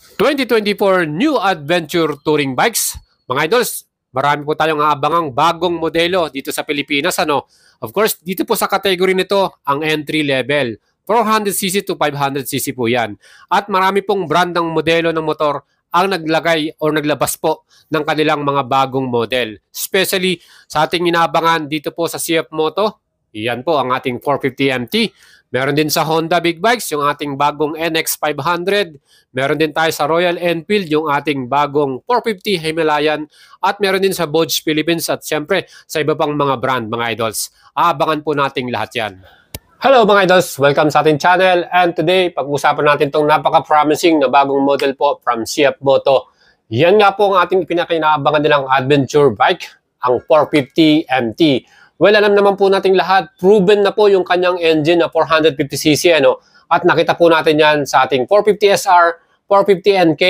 2024 New Adventure Touring Bikes. Mga idols, marami po tayong aabangang bagong modelo dito sa Pilipinas. Of course, dito po sa category nito, ang entry level. 400cc to 500cc po yan. At marami pong brand ng modelo ng motor ang naglagay o naglabas po ng kanilang mga bagong model. Especially sa ating inaabangan dito po sa CF Moto, yan po ang ating 450MT. Meron din sa Honda Big Bikes yung ating bagong NX500. Meron din tayo sa Royal Enfield yung ating bagong 450 Himalayan. At meron din sa Bosch Philippines at siyempre sa iba pang mga brand, mga idols. Aabangan po nating lahat yan. Hello mga idols! Welcome sa ating channel. And today, pag-usapan natin itong napaka-promising na bagong model po from CF Moto. Yan nga po ang ating pinakainaabangan nilang adventure bike, ang 450MT. Well, alam naman po nating lahat, proven na po yung kanyang engine na 450cc, at nakita po natin yan sa ating 450SR, 450NK,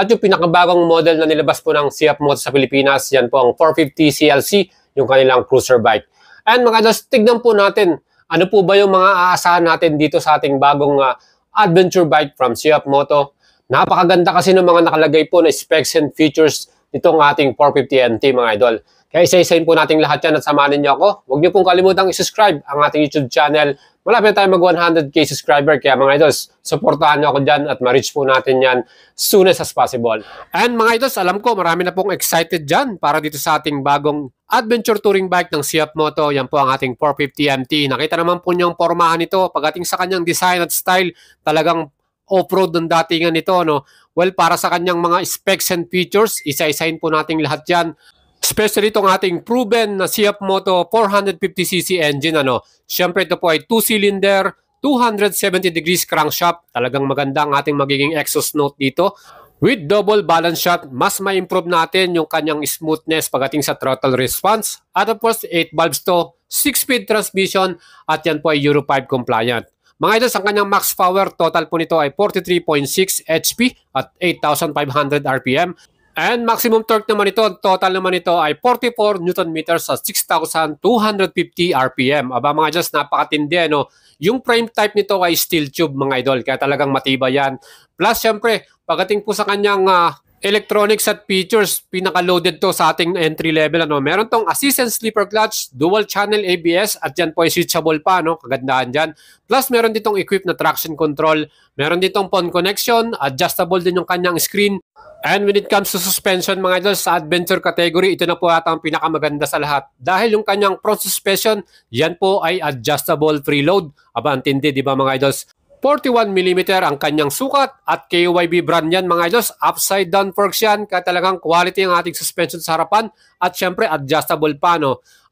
at yung pinakabagong model na nilabas po ng CF Moto sa Pilipinas, yan po ang 450CLC, yung kanilang cruiser bike. And mga idols, tignan po natin, ano po ba yung mga aasahan natin dito sa ating bagong adventure bike from CF Moto. Napakaganda kasi ng mga nakalagay po na specs and features nitong ating 450NT, mga idol. Kaya isa-isahin po natin lahat yan at samahan niyo ako. Huwag niyo pong kalimutang i-subscribe ang ating YouTube channel. Malapit na tayo mag 100k subscriber. Kaya mga idols, supportahan niyo ako dyan at ma-reach po natin yan soon as possible. And mga idols, alam ko marami na pong excited dyan para dito sa ating bagong adventure touring bike ng CF Moto. Yan po ang ating 450MT. Nakita naman po niyo ang pormahan nito. Pagdating sa kanyang design at style, talagang off-road ng datingan nito. Well, para sa kanyang mga specs and features, isa-isahin po natin lahat yan. Especially itong ating proven na CF Moto 450cc engine. Siyempre ito po ay 2-cylinder, 270 degrees crankshaft. Talagang maganda ang ating magiging exhaust note dito. With double balance shot, mas ma-improve natin yung kanyang smoothness pagdating sa throttle response. At of course, 8 valves to, 6-speed transmission, at yan po ay Euro 5 compliant. Mga idols, ang kanyang max power total po nito ay 43.6 HP at 8,500 RPM. And maximum torque naman ito, total naman ito ay 44 Nm sa 6,250 RPM. Aba mga Diyos, napakatindi. Yung frame type nito ay steel tube, mga idol. Kaya talagang matibay yan. Plus, syempre, pagdating po sa kanyang electronics at features, pinaka-loaded to sa ating entry level. Meron tong assist and sleeper clutch, dual channel ABS, at yan po ay switchable pa. Kagandahan dyan. Plus, meron ditong equipped na traction control. Meron ditong phone connection, adjustable din yung kanyang screen. And when it comes to suspension, mga idols, sa adventure category, ito na po ata ang pinakamaganda sa lahat. Dahil yung kanyang front suspension, yan po ay adjustable preload. Aba, antindi, di ba mga idols? 41mm ang kanyang sukat at KYB brand yan, mga idols. Upside down forks yan, kaya talagang quality ang ating suspension sa harapan. At syempre, adjustable pa,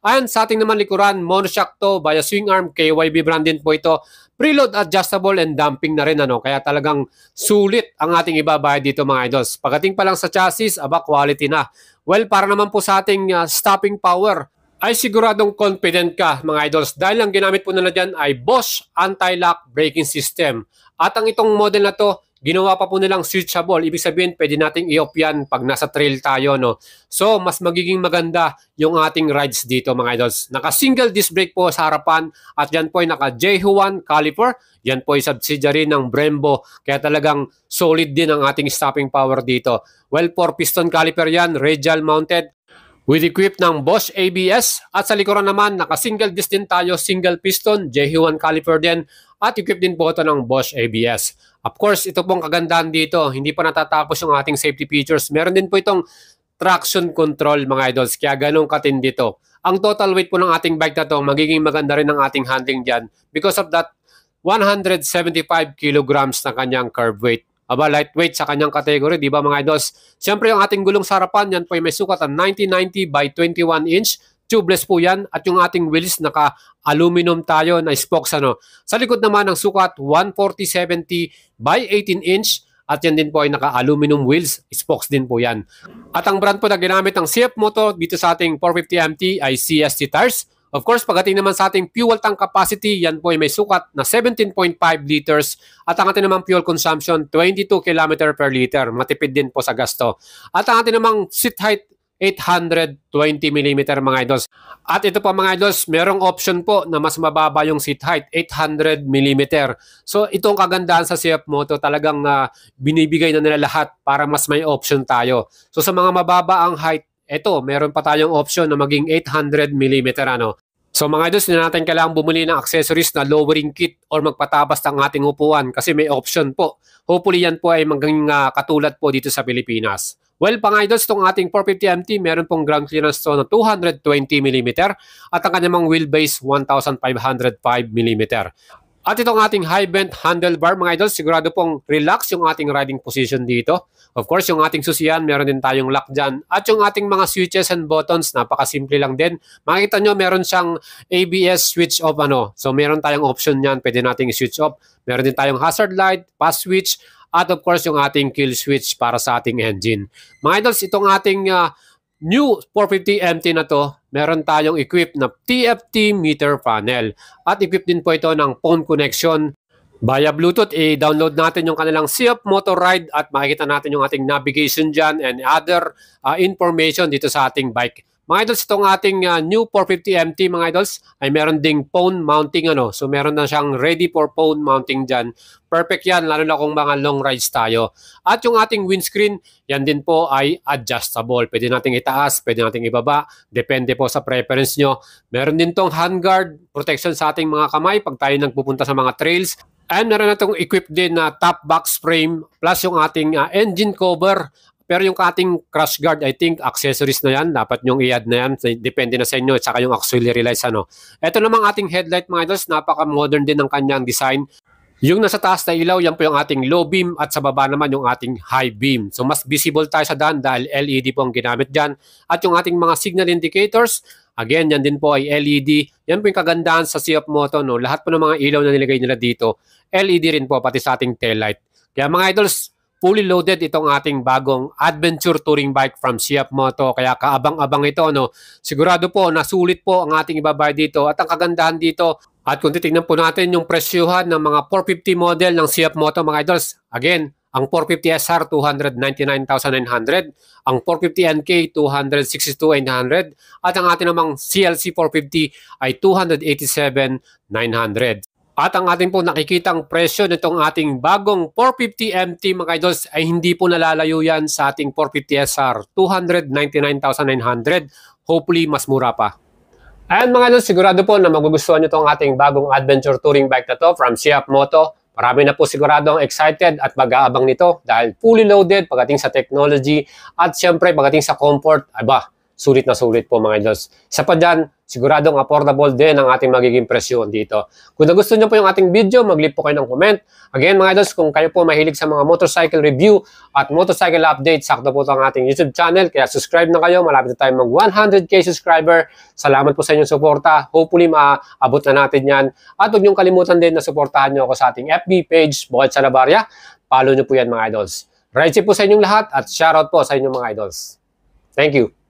Ayan, sa ating naman likuran, monoshock to, via swing arm, KYB brand din po ito. Preload, adjustable, and damping na rin, Kaya talagang sulit ang ating ibabayad dito, mga idols. Pagdating pa lang sa chassis, aba, quality na. Well, para naman po sa ating stopping power, ay siguradong confident ka, mga idols. Dahil ang ginamit po nila dyan ay Bosch Anti-Lock Braking System. At ang itong model na to, ginawa pa po nilang switchable. Ibig sabihin, pwede nating i-off yan pag nasa trail tayo, So, mas magiging maganda yung ating rides dito, mga idols. Naka-single disc brake po sa harapan at yan po ay naka-J1 caliper. Yan po ay subsidiary ng Brembo. Kaya talagang solid din ang ating stopping power dito. Well, 4-piston caliper yan, radial mounted, with equipped ng Bosch ABS. At sa likuran naman, naka-single disc din tayo, single piston, J1 caliper din. At equipped din po ito ng Bosch ABS. Of course, ito pong kagandahan dito. Hindi pa natatapos yung ating safety features. Meron din po itong traction control, mga idols. Kaya ganun katindi to. Ang total weight po ng ating bike na to, magiging maganda rin ang ating handling dyan. Because of that, 175 kilograms na kanyang curb weight. Aba, lightweight sa kanyang category, di ba mga idols? Siyempre, yung ating gulong sa harapan, yan po ay may sukat ang 1990 by 21 inch. Tubeless po yan. At yung ating wheels, naka-aluminum tayo na spokes. Sa likod naman, ang sukat, 140/70 by 18 inch. At yan din po ay naka-aluminum wheels. Spokes din po yan. At ang brand po na ginamit ng CF Moto dito sa ating 450MT ay CST tires. Of course, pagdating naman sa ating fuel tank capacity, yan po ay may sukat na 17.5 liters. At ang ating namang fuel consumption, 22 km per liter. Matipid din po sa gasto. At ang ating namang seat height, 820mm mga idols. At ito pa mga idols, merong option po na mas mababa yung seat height, 800mm. So itong kagandahan sa CF Moto, talagang binibigay na nila lahat para mas may option tayo. So sa mga mababa ang height, ito, meron pa tayong option na maging 800mm ano. So mga idols, hindi natin kailangang bumili ng accessories na lowering kit or magpatabas ng ating upuan kasi may option po. Hopefully yan po ay maging katulad po dito sa Pilipinas. Well, mga idols, itong ating 450MT, meron pong ground clearance to na 220mm at ang kanyang wheelbase 1505mm. At itong ating high bent handlebar mga idol, sigurado pong relax yung ating riding position dito. Of course, yung ating susiyan, meron din tayong lock dyan. At yung ating mga switches and buttons, napakasimple lang din. Makikita nyo, meron siyang ABS switch off ano. So meron tayong option yan, pwede nating switch off. Meron din tayong hazard light, pass switch, at of course yung ating kill switch para sa ating engine. Mga idols, itong ating new 450MT na to, meron tayong equipped na TFT meter panel. At equipped din po ito ng phone connection. Via Bluetooth, i-download natin yung kanilang CF Moto Ride at makikita natin yung ating navigation dyan and other information dito sa ating bike. Mga idols, itong ating new 450MT mga idols ay meron ding phone mounting ano. So meron na siyang ready for phone mounting dyan. Perfect yan lalo na kung mga long rides tayo. At yung ating windscreen, yan din po ay adjustable. Pwede nating itaas, pwede nating ibaba. Depende po sa preference nyo. Meron din tong handguard protection sa ating mga kamay pag tayo nagpupunta sa mga trails. And meron na itong equipped din na top box frame plus yung ating engine cover. Pero yung ating crash guard, I think, accessories na yan. Dapat nyong i-add na yan. Depende na sa inyo. At saka yung auxiliary lights. Ano. Ito namang ating headlight mga idols. Napaka-modern din ng kanyang design. Yung nasa taas na ilaw, yan po yung ating low beam. At sa baba naman yung ating high beam. So mas visible tayo sa daan dahil LED po ang ginamit dyan. At yung ating mga signal indicators, again, yan din po ay LED. Yan po yung kagandahan sa CF Moto. No? Lahat po ng mga ilaw na nilagay nila dito, LED rin po pati sa ating taillight. Kaya mga idols, fully loaded itong ating bagong adventure touring bike from CF Moto. Kaya kaabang-abang ito. No? Sigurado po, nasulit po ang ating ibabayad dito. At ang kagandahan dito, at kung titignan po natin yung presyuhan ng mga 450 model ng CF Moto mga idols, again, ang 450 SR, 299,900. Ang 450 NK, 262,900. At ang ating namang CLC 450 ay 287,900. At ang ating po nakikitang presyo nitong ating bagong 450MT mga idols ay hindi po nalalayo yan sa ating 450 SR, 299,900. Hopefully, mas mura pa. Ayan mga idols, sigurado po na magugustuhan nyo itong ating bagong adventure touring bike na to from CF Moto. Marami na po sigurado ang excited at mag-aabang nito dahil fully loaded pagdating sa technology at syempre pagdating sa comfort, aba, sulit na sulit po mga idols. Isa pa dyan, siguradong affordable din ang ating magiging presyo dito. Kung nagustuhan nyo po yung ating video, mag-leave po kayo ng comment. Again mga idols, kung kayo po mahilig sa mga motorcycle review at motorcycle update, sakto po ito ang ating YouTube channel. Kaya subscribe na kayo, malapit na tayo mag 100k subscriber. Salamat po sa inyong suporta. Hopefully maabot na natin yan. At huwag niyong kalimutan din na suportahan nyo ako sa ating FB page, Bukid Salabarya. Follow nyo po yan mga idols. Right po sa inyong lahat at shoutout po sa inyong mga idols. Thank you.